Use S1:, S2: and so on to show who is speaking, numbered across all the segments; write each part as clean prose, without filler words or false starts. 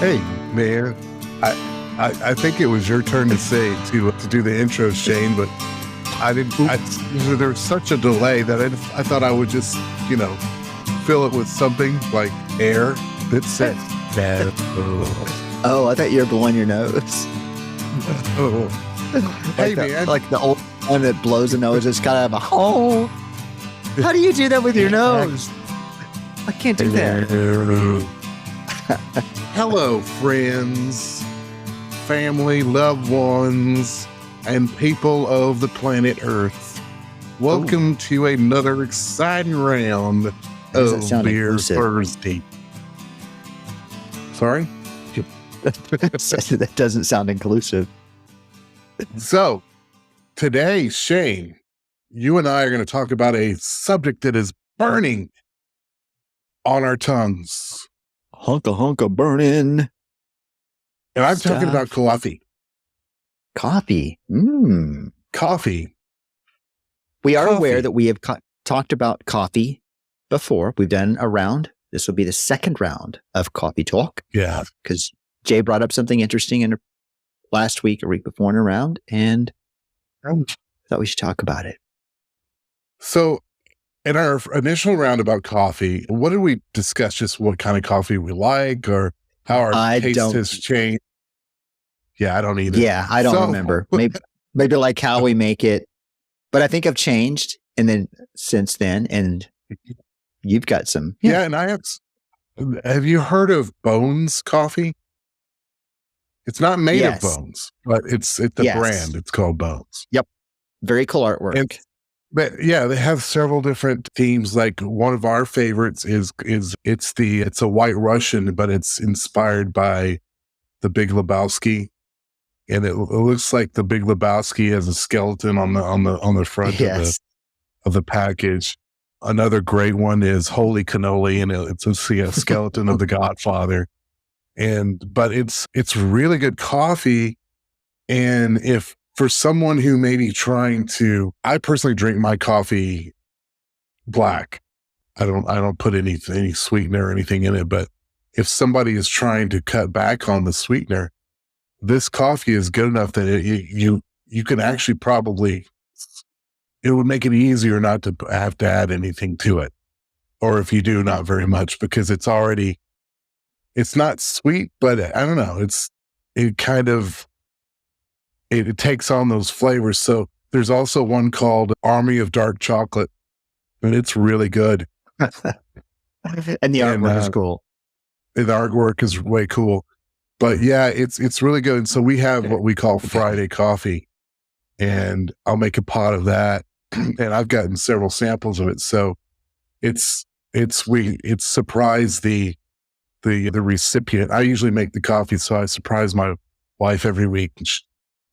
S1: Hey, man, I think it was your turn to do the intro, Shane, but I didn't. There was such a delay that I thought I would just, fill it with something like air. That's it.
S2: Oh, I thought you were blowing your nose.
S1: Hey, man.
S2: Like the old one that blows the nose. It's got to have a hole. How do you do that with your nose? I can't do that.
S1: Hello, friends, family, loved ones, and people of the planet Earth. Welcome to another exciting round of Beer Thursday. Sorry?
S2: That doesn't sound inclusive.
S1: So, today, Shane, you and I are going to talk about a subject that is burning on our tongues.
S2: Hunka burning.
S1: And I'm talking about coffee.
S2: Coffee.
S1: Coffee.
S2: We are aware that we have talked about coffee before. We've done a round. This will be the second round of coffee talk.
S1: Yeah.
S2: Because Jay brought up something interesting in last week or week before in a round, and I thought we should talk about it.
S1: So, in our initial round about coffee, what did we discuss? Just what kind of coffee we like or how our taste has changed? Yeah, I don't either.
S2: Yeah, I don't remember. Maybe like how we make it. But I think I've changed since then, and you've got some.
S1: Yeah, and I have you heard of Bones coffee? It's not made of bones, but it's the brand. It's called Bones.
S2: Yep. Very cool artwork.
S1: But yeah, they have several different themes. Like one of our favorites is it's a White Russian, but it's inspired by the Big Lebowski, and it looks like the Big Lebowski has a skeleton on the front of the package. Another great one is Holy Cannoli, and it's a skeleton of the Godfather. But it's really good coffee, and if for someone who may be I personally drink my coffee black. I don't put any sweetener or anything in it. But if somebody is trying to cut back on the sweetener, this coffee is good enough that you can actually it would make it easier not to have to add anything to it. Or if you do, not very much, because it's not sweet, but I don't know. It takes on those flavors. So there's also one called Army of Dark Chocolate, and it's really good.
S2: And the artwork is cool.
S1: The artwork is way cool. But yeah, it's really good. And so we have what we call Friday coffee, and I'll make a pot of that. And I've gotten several samples of it. So it's surprised the recipient. I usually make the coffee, so I surprise my wife every week and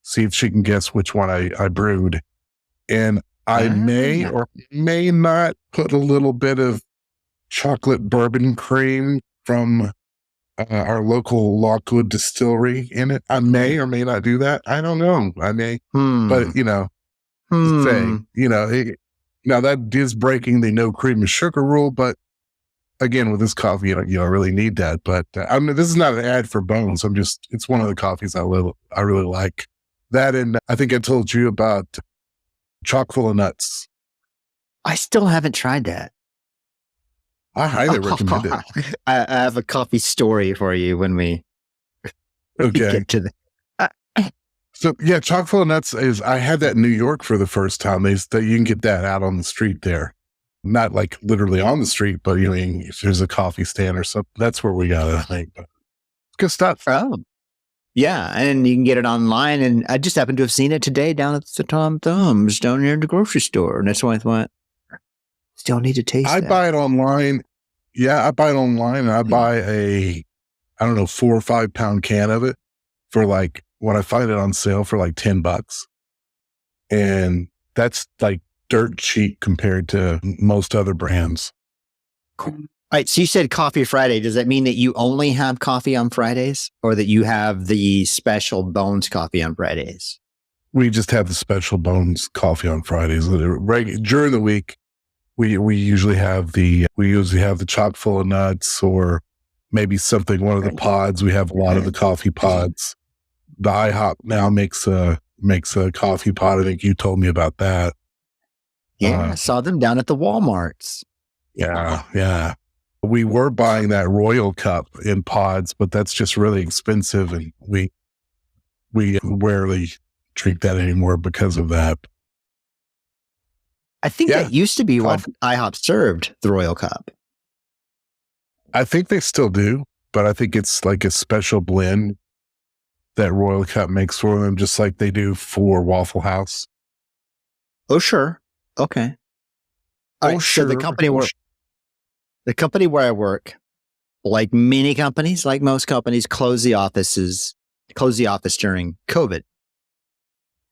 S1: see if she can guess which one I brewed. And I may or may not put a little bit of chocolate bourbon cream from our local Lockwood distillery in it. I may or may not do that. I don't know. I may, but now that is breaking the no cream and sugar rule, but again, with this coffee, you don't really need that. But this is not an ad for Bones. It's one of the coffees I really like. That, and I think I told you about chock full of nuts.
S2: I still haven't tried that.
S1: I highly recommend it.
S2: I have a coffee story for you when we get to the.
S1: So yeah, chock full of nuts I had that in New York for the first time. You can get that out on the street there. Not like literally on the street, but if there's a coffee stand or something, that's where we got it, I think. But good stuff.
S2: Oh, yeah. And you can get it online. And I just happened to have seen it today down at the Tom Thumbs down near the grocery store. And that's why I thought, still need to taste
S1: I buy it online. Yeah, I buy it online, and I buy a 4 or 5 pound can of it for when I find it on sale for $10. And that's dirt cheap compared to most other brands.
S2: Cool. All right. So you said Coffee Friday. Does that mean that you only have coffee on Fridays, or that you have the special Bones coffee on Fridays?
S1: We just have the special Bones coffee on Fridays. During the week, we usually have the chock full of nuts or maybe something, one of the pods. We have a lot of the coffee pods. The IHOP now makes a coffee pod. I think you told me about that.
S2: Yeah, I saw them down at the Walmarts.
S1: Yeah. We were buying that Royal Cup in pods, but that's just really expensive, and we rarely drink that anymore because of that.
S2: I think that used to be what IHOP served, the Royal Cup.
S1: I think they still do, but I think it's like a special blend that Royal Cup makes for them, just like they do for Waffle House.
S2: Oh, sure. Okay. All right,
S1: sure.
S2: So the company where I work, like many companies, like most companies, closed the office during COVID.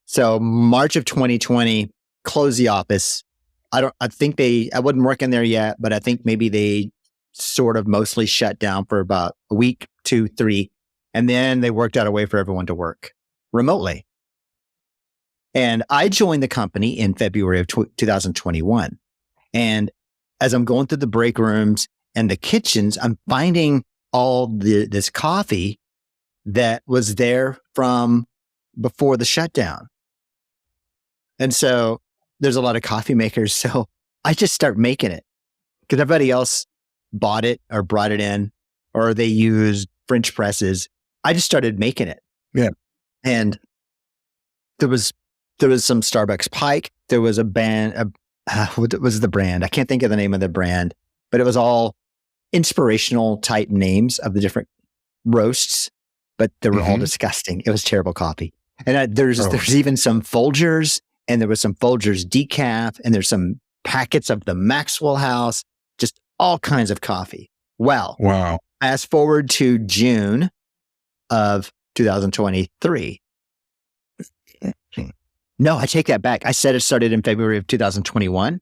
S2: So March of 2020, closed the office. I wasn't working there yet, but I think maybe they sort of mostly shut down for about a week, 2, 3, and then they worked out a way for everyone to work remotely. And I joined the company in February of 2021. And as I'm going through the break rooms and the kitchens, I'm finding all this coffee that was there from before the shutdown. And so there's a lot of coffee makers. So I just start making it because everybody else bought it or brought it in, or they used French presses. I just started making it.
S1: Yeah.
S2: And there was some Starbucks Pike. There was a band. What was the brand? I can't think of the name of the brand, but it was all inspirational type names of the different roasts, but they were all disgusting. It was terrible coffee. And there's even some Folgers, and there was some Folgers decaf, and there's some packets of the Maxwell House, just all kinds of coffee. Well,
S1: wow.
S2: Fast forward to June of 2023. No, I take that back. I said it started in February of 2021.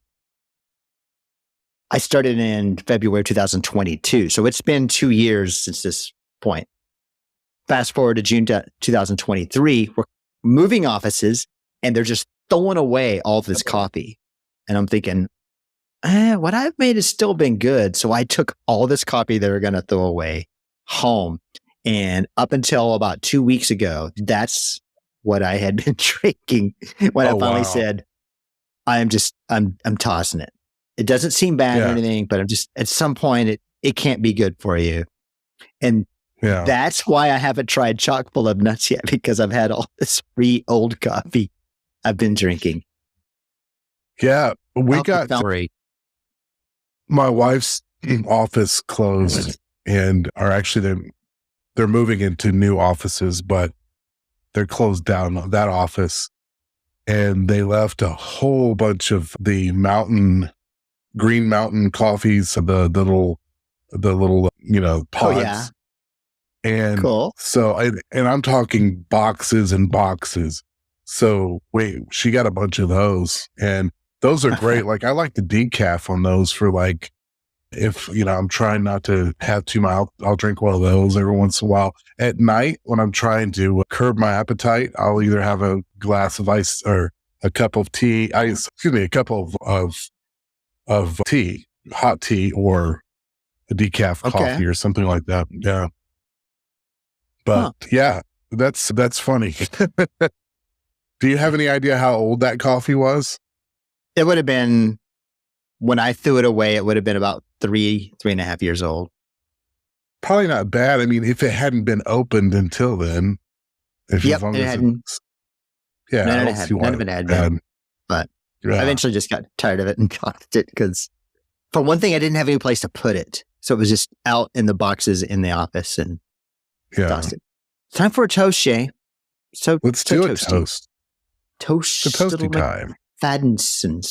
S2: I started in February of 2022. So it's been 2 years since this point. Fast forward to June 2023, we're moving offices and they're just throwing away all of this coffee. And I'm thinking, what I've made has still been good. So I took all this coffee they were going to throw away home. And up until about 2 weeks ago, that's what I had been drinking when I finally said, I'm tossing it. It doesn't seem bad or anything, but I'm just, at some point, it can't be good for you. And that's why I haven't tried chock full of nuts yet, because I've had all this free old coffee I've been drinking.
S1: Yeah. We got my wife's office closed and are actually, they're moving into new offices, but they're closed down that office, and they left a whole bunch of the Green Mountain coffees, the little, pods.
S2: Oh, yeah.
S1: And
S2: cool.
S1: So, and I'm talking boxes and boxes. So she got a bunch of those, and those are great. Like, I like the decaf on those for like, if, I'm trying not to have too much, I'll drink one of those every once in a while. At night, when I'm trying to curb my appetite, I'll either have a glass of ice or a cup of tea, a cup of tea, hot tea, or a decaf coffee or something like that. Yeah. But that's funny. Do you have any idea how old that coffee was?
S2: It would have been, when I threw it away, it would have been about 3.5 years old.
S1: Probably not bad. I mean, if it hadn't been opened until then.
S2: It hadn't. None of it had been. But I eventually just got tired of it and tossed it, because for one thing, I didn't have any place to put it. So it was just out in the boxes in the office and tossed it. Time for a toast, Shay. So
S1: let's do a toast.
S2: Toast.
S1: It's toasty time.
S2: Faddenson.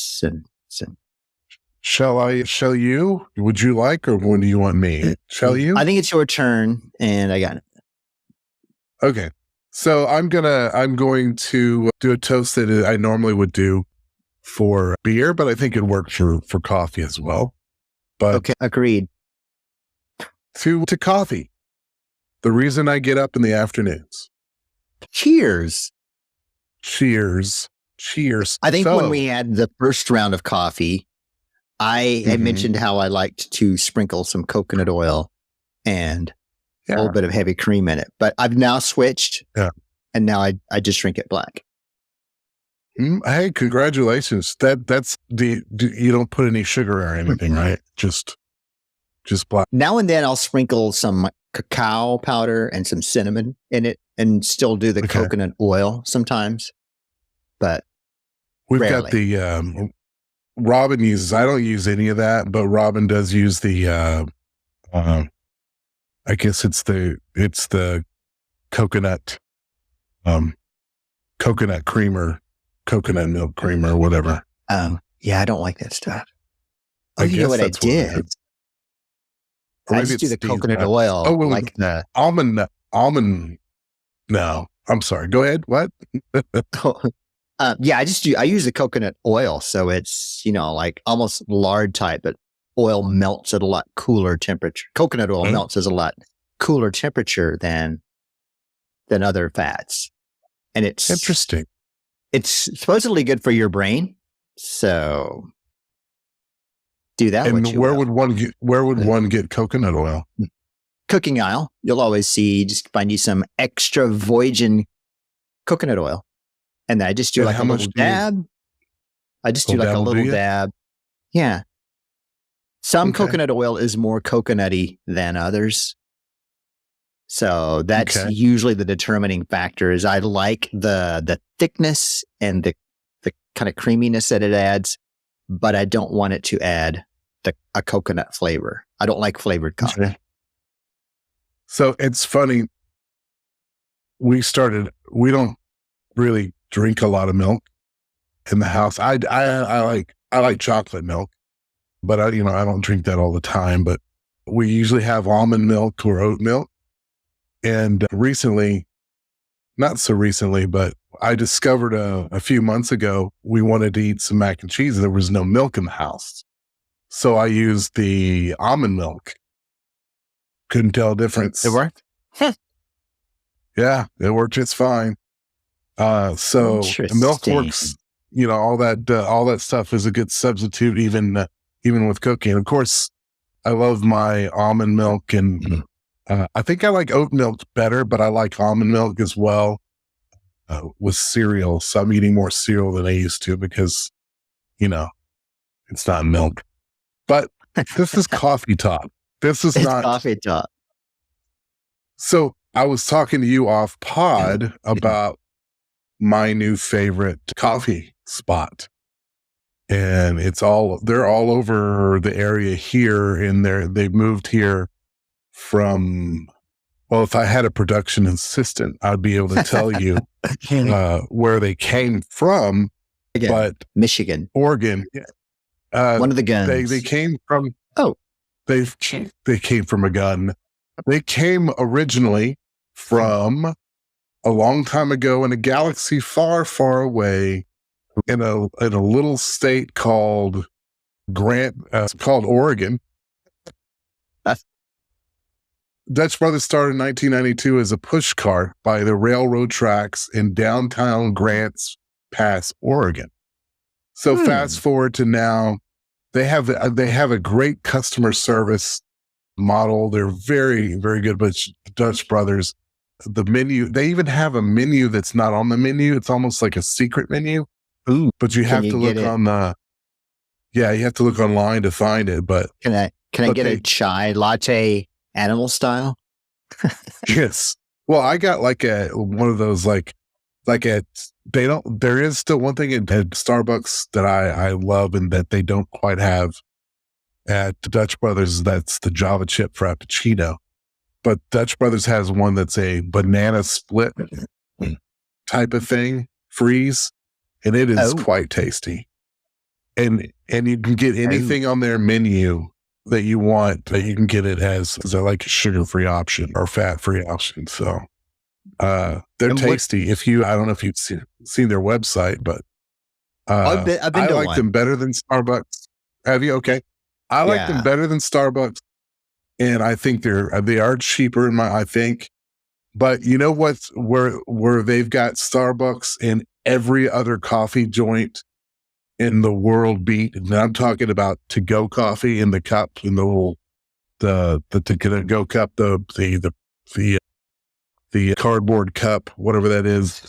S1: Shall you? Would you like, or when do you want me? Shall you?
S2: I think it's your turn, and I got it.
S1: Okay. So I'm going to do a toast that I normally would do for beer, but I think it works for coffee as well. But
S2: okay, agreed.
S1: To coffee. The reason I get up in the afternoons.
S2: Cheers.
S1: I
S2: think when we had the first round of coffee, I had mentioned how I liked to sprinkle some coconut oil and a
S1: Yeah.
S2: little bit of heavy cream in it. But I've now switched,
S1: Yeah.
S2: and now I just drink it black.
S1: Hey, congratulations. That's you don't put any sugar or anything, right? Just black.
S2: Now and then I'll sprinkle some cacao powder and some cinnamon in it, and still do the
S1: Okay.
S2: coconut oil sometimes. But
S1: We've
S2: rarely.
S1: got the Robin uses. I don't use any of that, but Robin does use the. I guess it's the coconut, coconut creamer, coconut milk creamer, whatever.
S2: Yeah, I don't like that stuff. Oh,
S1: I
S2: you know
S1: guess
S2: what I
S1: that's what it
S2: did?
S1: is. Or
S2: I
S1: maybe
S2: just do
S1: it's
S2: the coconut oil,
S1: Oh, well,
S2: like the.
S1: almond. No, I'm sorry. Go ahead. What?
S2: Yeah, I use the coconut oil, so it's like almost lard type, but oil melts at a lot cooler temperature. Coconut oil melts at a lot cooler temperature than other fats, and it's
S1: Interesting.
S2: It's supposedly good for your brain, so do that.
S1: And where would one get coconut oil?
S2: Cooking aisle, you'll always see. Just find you some extra virgin coconut oil, and I just do
S1: And
S2: like
S1: how
S2: a
S1: much
S2: little
S1: do you-
S2: dab. I just do like a
S1: Dabble, do
S2: little
S1: you?
S2: dab. Yeah. Some
S1: Okay.
S2: coconut oil is more coconutty than others. So that's
S1: Okay.
S2: usually the determining factor. Is I like the thickness and the kind of creaminess that it adds, but I don't want it to add a coconut flavor. I don't like flavored coffee.
S1: Okay. So it's funny. We don't really drink a lot of milk in the house. I like chocolate milk, but I don't drink that all the time, but we usually have almond milk or oat milk. And recently, not so recently, but I discovered a few months ago, we wanted to eat some mac and cheese. There was no milk in the house. So I used the almond milk. Couldn't tell a difference.
S2: It worked?
S1: Yeah, it worked just fine. So milk works, all that stuff is a good substitute, even with cooking. Of course, I love my almond milk, and I think I like oat milk better, but I like almond milk as well with cereal. So I'm eating more cereal than I used to because, it's not milk. But this is coffee talk. This is not
S2: coffee talk.
S1: So I was talking to you off pod about my new favorite coffee spot. And they're all over the area here, and they've moved here from, well, if I had a production assistant, I'd be able to tell you where they came from. But
S2: Michigan,
S1: Oregon,
S2: one of the guns.
S1: They came from.
S2: Oh,
S1: they came from a gun. They came originally from a long time ago in a galaxy far, far away, in a little state called called Oregon. Dutch Brothers started in 1992 as a push cart by the railroad tracks in downtown Grants Pass, Oregon. So fast forward to now, they have a great customer service model. They're very, very good. But Dutch Brothers, the menu, they even have a menu that's not on the menu. It's almost like a secret menu.
S2: Ooh,
S1: but you have to look on you have to look online to find it. But
S2: can I get a chai latte animal style?
S1: Yes. Well, I got like one of those there is still one thing at Starbucks that I love and that they don't quite have at Dutch Brothers. That's the Java chip Frappuccino. But Dutch Brothers has one that's a banana split type of thing, freeze, and it is quite tasty. And you can get anything on their menu that you want, that you can get it as like a sugar-free option or fat-free option. So they're tasty. I don't know if you've seen their website, but
S2: I've been
S1: I
S2: to
S1: like
S2: one.
S1: them better than Starbucks. Have you? Okay. I like them better than Starbucks. And I think they are cheaper I think. But you know what's where they've got Starbucks and every other coffee joint in the world beat? And I'm talking about to-go coffee in the cup, in the the to go cup, the cardboard cup, whatever that is.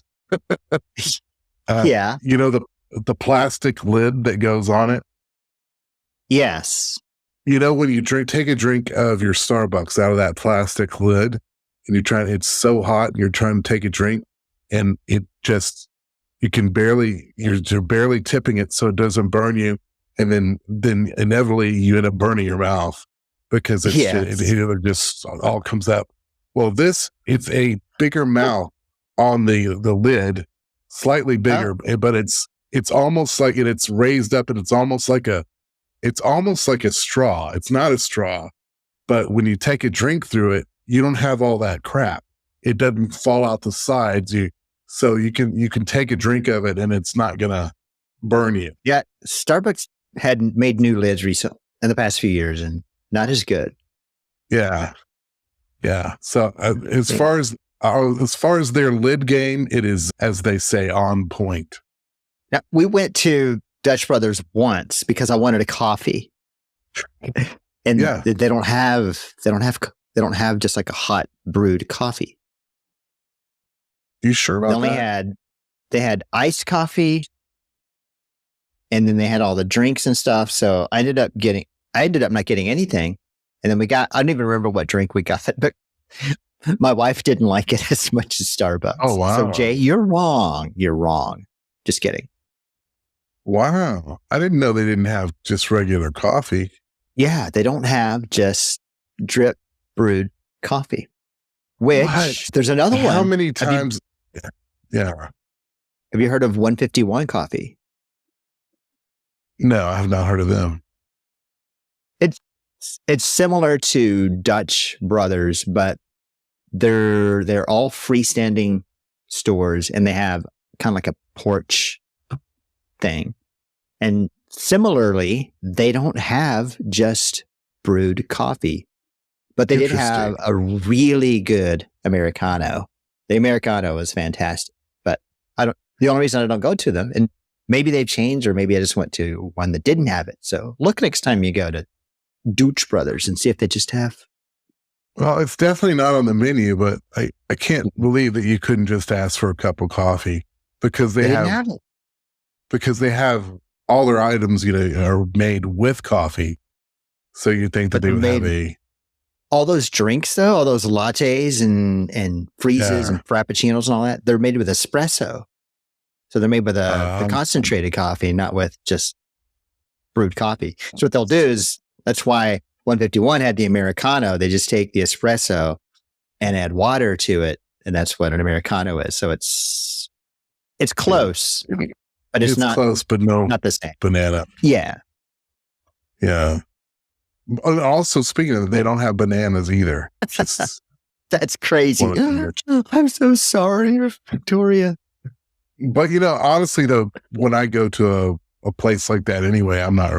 S2: Yeah.
S1: You know, the plastic lid that goes on it.
S2: Yes.
S1: You know, when you take a drink of your Starbucks out of that plastic lid and it's so hot and you're trying to take a drink and it just, you're barely tipping it so it doesn't burn you. And then inevitably you end up burning your mouth because it just all comes up. Well, it's a bigger mouth on the lid, slightly bigger, but it's almost like it's raised up and it's almost like a straw. It's not a straw, but when you take a drink through it, you don't have all that crap. It doesn't fall out the sides. So you can take a drink of it and it's not gonna burn you.
S2: Yeah. Starbucks had made new lids recently in the past few years and not as good.
S1: Yeah. Yeah. So as far as their lid game, it is, as they say, on point.
S2: Now, we went to Dutch Brothers once because I wanted a coffee, and they don't have just like a hot brewed coffee.
S1: You sure about
S2: They had iced coffee, and then they had all the drinks and stuff. So I ended up not getting anything. And then I don't even remember what drink we got, but my wife didn't like it as much as Starbucks.
S1: Oh, wow.
S2: So Jay, you're wrong. You're wrong. Just kidding.
S1: Wow. I didn't know they didn't have just regular coffee.
S2: Yeah, they don't have just drip brewed coffee. Which there's another one.
S1: How many times? Yeah.
S2: Have you heard of 151 coffee?
S1: No, I have not heard of them.
S2: It's similar to Dutch Brothers, but they're all freestanding stores and they have kind of like a porch thing. And similarly, they don't have just brewed coffee, but they did have a really good Americano. The Americano is fantastic, but the only reason I don't go to them, and maybe they've changed or maybe I just went to one that didn't have it. So look next time you go to Dutch Brothers and see if they just have.
S1: Well, it's definitely not on the menu, but I can't believe that you couldn't just ask for a cup of coffee because they have all their items, are made with coffee. So you think that they would have
S2: all those drinks though, all those lattes and freezes and frappuccinos and all that, they're made with espresso. So they're made with the concentrated coffee, not with just brewed coffee. So what they'll do is, that's why 151 had the Americano. They just take the espresso and add water to it. And that's what an Americano is. So it's close, but it's not
S1: close, but not
S2: the same.
S1: Banana.
S2: Yeah.
S1: Yeah. Also, speaking of, they don't have bananas either.
S2: That's crazy. I'm so sorry, Victoria.
S1: But honestly though, when I go to a place like that anyway, I'm not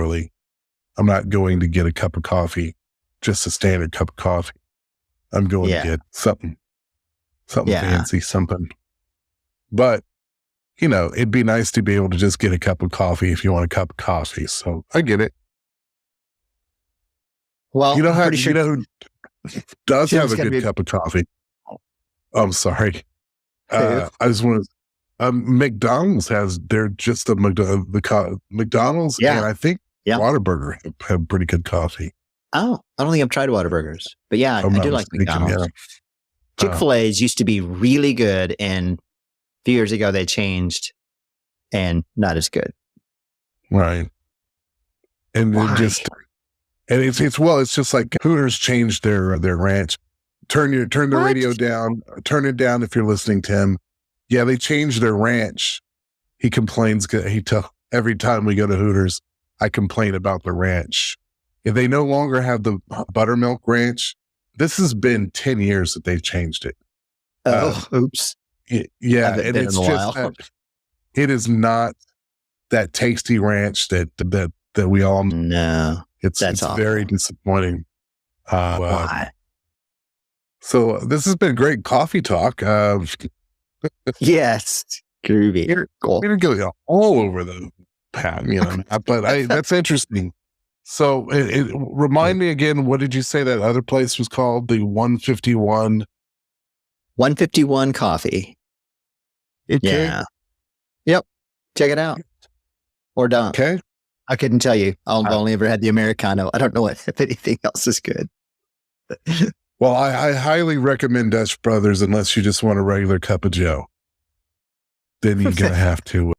S1: going to get a cup of coffee, just a standard cup of coffee. I'm going to get something fancy, something. But, it'd be nice to be able to just get a cup of coffee if you want a cup of coffee. So I get it.
S2: Well,
S1: who does have a good cup of coffee? I'm sorry. I just want to, McDonald's they're just McDonald's.
S2: Yeah.
S1: And I think Whataburger have pretty good coffee.
S2: Oh, I don't think I've tried Whataburgers, but I do like McDonald's. Yeah. Chick-fil-A's used to be really good, and a few years ago they changed and not as good.
S1: Right. And it's just like Hooters changed their ranch. Turn the radio down. Turn it down if you're listening, Tim. Yeah, they changed their ranch. He complains. Every time we go to Hooters, I complain about the ranch. If they no longer have the buttermilk ranch, this has been 10 years that they've changed it.
S2: Oops.
S1: Yeah, and it's just it is not that tasty ranch that we all know.
S2: No,
S1: it's very disappointing.
S2: Why?
S1: So this has been a great coffee talk.
S2: Yes, groovy.
S1: We're going to go all over the map, but that's interesting. So remind me again, what did you say that other place was called? The 151?
S2: 151 Coffee.
S1: Okay.
S2: Yeah. Yep. Check it out. Or don't.
S1: Okay.
S2: I couldn't tell you. I've only ever had the Americano. I don't know if anything else is good.
S1: Well, I highly recommend Dutch Brothers unless you just want a regular cup of Joe. Then you're going to have to